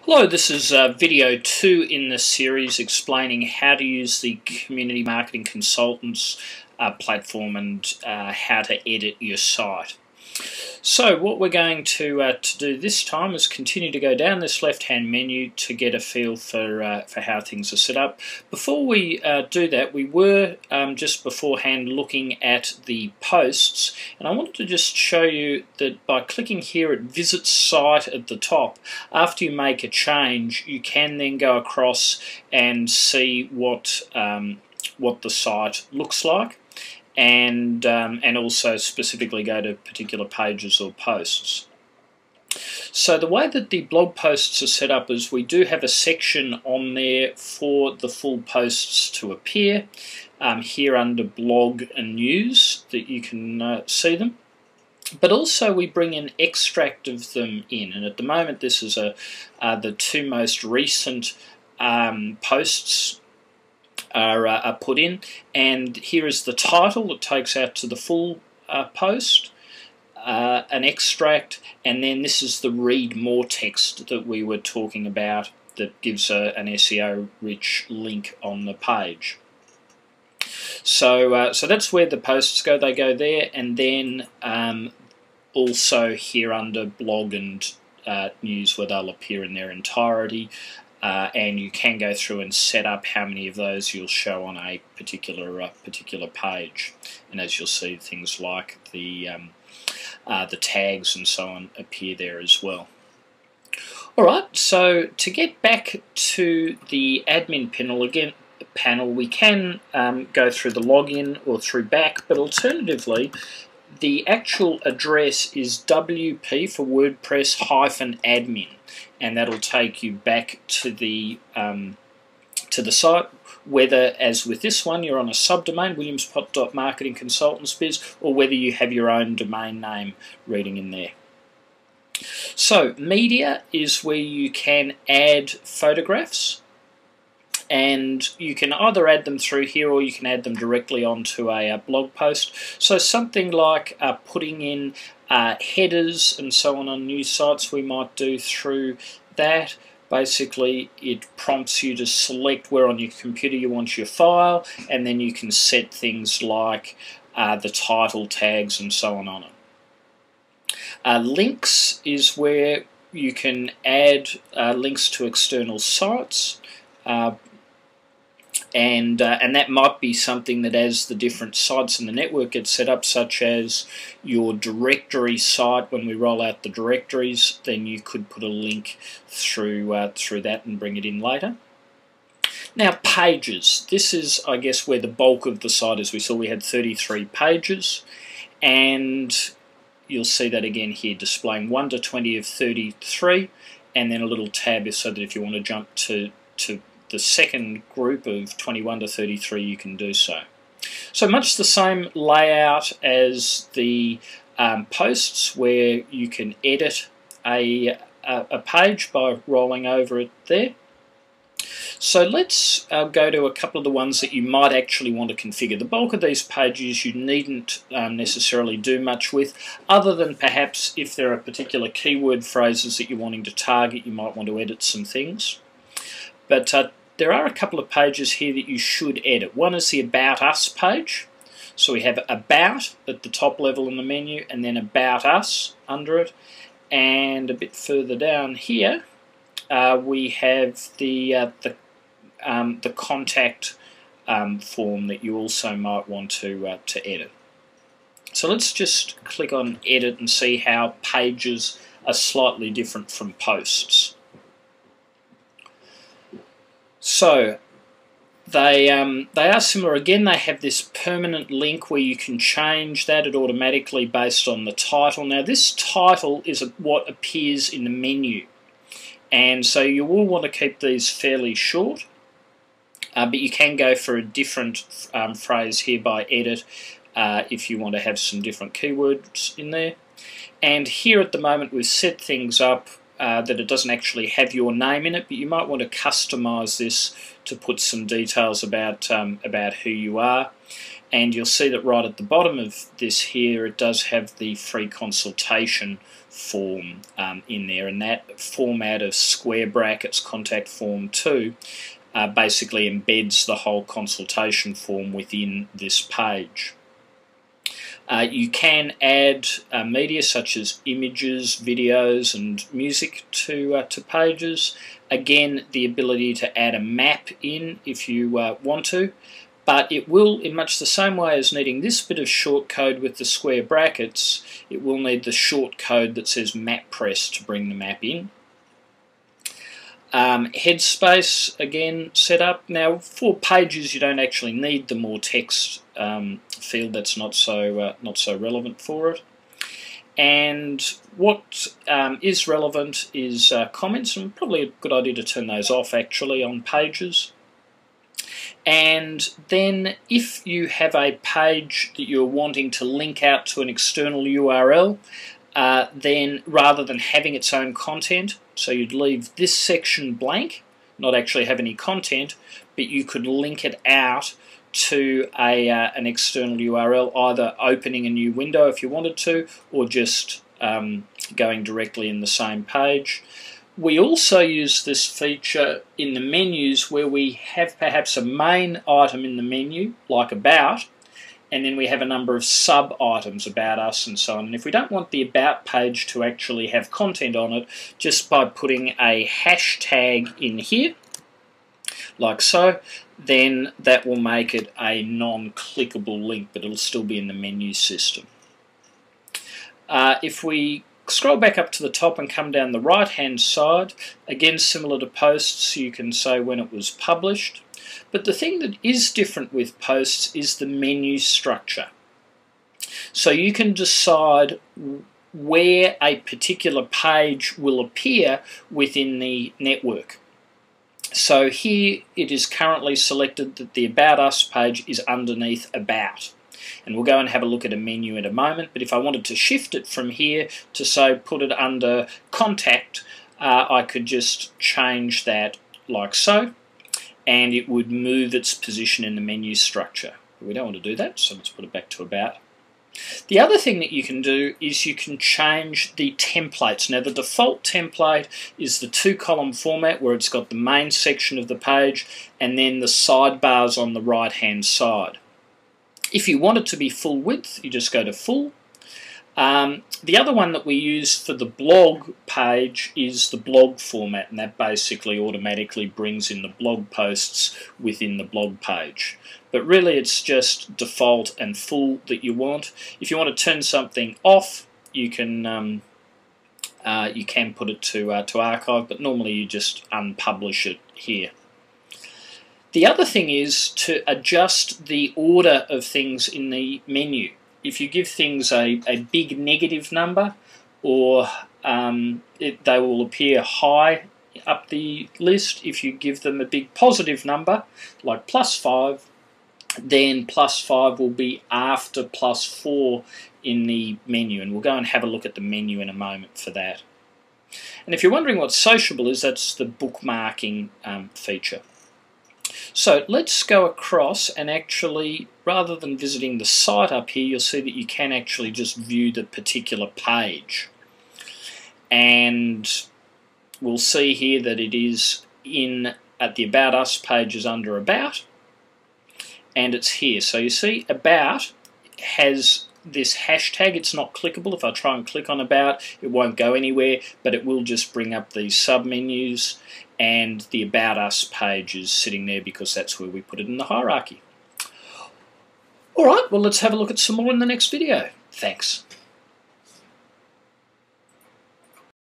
Hello, this is video 2 in the series explaining how to use the Community Marketing Consultants platform and how to edit your site. So what we're going to do this time is continue to go down this left-hand menu to get a feel for how things are set up. Before we do that, we were just beforehand looking at the posts, and I wanted to just show you that by clicking here at Visit Site at the top, after you make a change, you can then go across and see what the site looks like. And also specifically go to particular pages or posts. So the way that the blog posts are set up is we do have a section on there for the full posts to appear here under blog and news that you can see them. But also we bring an extract of them in, and at the moment this is the two most recent posts are put in, and here is the title that takes out to the full post, an extract, and then this is the read more text that we were talking about that gives an SEO rich link on the page. So that's where the posts go. They go there, and then also here under blog and news where they'll appear in their entirety. And you can go through and set up how many of those you'll show on a particular page, and as you'll see, things like the tags and so on appear there as well. Alright, so to get back to the admin panel, we can go through the login or through back, but alternatively the actual address is WP for WordPress-admin, and that'll take you back to the site, whether, as with this one, you're on a subdomain, williamspot.marketingconsultantsbiz, or whether you have your own domain name reading in there. So, media is where you can add photographs, and you can either add them through here or you can add them directly onto a blog post. So something like putting in headers and so on news sites we might do through that. Basically it prompts you to select where on your computer you want your file, and then you can set things like the title, tags and so on it. Links is where you can add links to external sites. And that might be something that as the different sites in the network get set up, such as your directory site, when we roll out the directories, then you could put a link through that and bring it in later. Now pages, this is I guess where the bulk of the site is. We saw we had 33 pages, and you'll see that again here displaying 1 to 20 of 33, and then a little tab so that if you want to jump to the second group of 21 to 33 you can do so. So much the same layout as the posts, where you can edit a page by rolling over it there. So let's go to a couple of the ones that you might actually want to configure. The bulk of these pages you needn't necessarily do much with, other than perhaps if there are particular keyword phrases that you're wanting to target, you might want to edit some things. But there are a couple of pages here that you should edit. One is the About Us page. So we have About at the top level in the menu, and then About Us under it. And a bit further down here, we have the contact form that you also might want to edit. So let's just click on Edit and see how pages are slightly different from posts. So they are similar. Again, they have this permanent link where you can change that it automatically based on the title. Now this title is what appears in the menu, and so you will want to keep these fairly short, but you can go for a different phrase here by Edit if you want to have some different keywords in there. And here at the moment we've set things up that it doesn't actually have your name in it, but you might want to customize this to put some details about who you are. and you'll see that right at the bottom of this here it does have the free consultation form in there, and that format of square brackets contact form 2 basically embeds the whole consultation form within this page. You can add media such as images, videos and music to pages. Again, the ability to add a map in if you want to, but it will, in much the same way as needing this bit of short code with the square brackets, it will need the short code that says map press to bring the map in. Headspace, again, set up. Now, for pages, you don't actually need the more text field. That's not so relevant for it. And what is relevant is comments, and probably a good idea to turn those off actually on pages. And then if you have a page that you're wanting to link out to an external URL, then rather than having its own content, so you'd leave this section blank, not actually have any content, but you could link it out to an external URL, either opening a new window if you wanted to, or just going directly in the same page. We also use this feature in the menus where we have perhaps a main item in the menu, like About, and then we have a number of sub-items about us and so on. And if we don't want the About page to actually have content on it, just by putting a hashtag in here, like so, then that will make it a non-clickable link, but it'll still be in the menu system. If we scroll back up to the top and come down the right hand side, again similar to posts, you can say when it was published. But the thing that is different with posts is the menu structure. So you can decide where a particular page will appear within the network. So here it is currently selected that the About Us page is underneath About. And we'll go and have a look at a menu in a moment, but if I wanted to shift it from here to, say, put it under Contact, I could just change that like so, and it would move its position in the menu structure. But we don't want to do that, so let's put it back to About. The other thing that you can do is you can change the templates. Now, the default template is the 2-column format where it's got the main section of the page and then the sidebars on the right-hand side. If you want it to be full width, you just go to full. The other one that we use for the blog page is the blog format, and that basically automatically brings in the blog posts within the blog page. But really it's just default and full that you want. If you want to turn something off, you can put it to archive, but normally you just unpublish it here. The other thing is to adjust the order of things in the menu. If you give things a big negative number, or they will appear high up the list. If you give them a big positive number, like +5, then +5 will be after +4 in the menu, and we'll go and have a look at the menu in a moment for that. And if you're wondering what Sociable is, that's the bookmarking feature. So let's go across and actually, rather than visiting the site up here, you'll see that you can actually just view the particular page. And we'll see here that it is at the About Us page is under About, and it's here. So you see About has this hashtag. It's not clickable. If I try and click on About, it won't go anywhere, but it will just bring up these sub-menus, and the About Us page is sitting there because that's where we put it in the hierarchy. Alright, well let's have a look at some more in the next video. Thanks.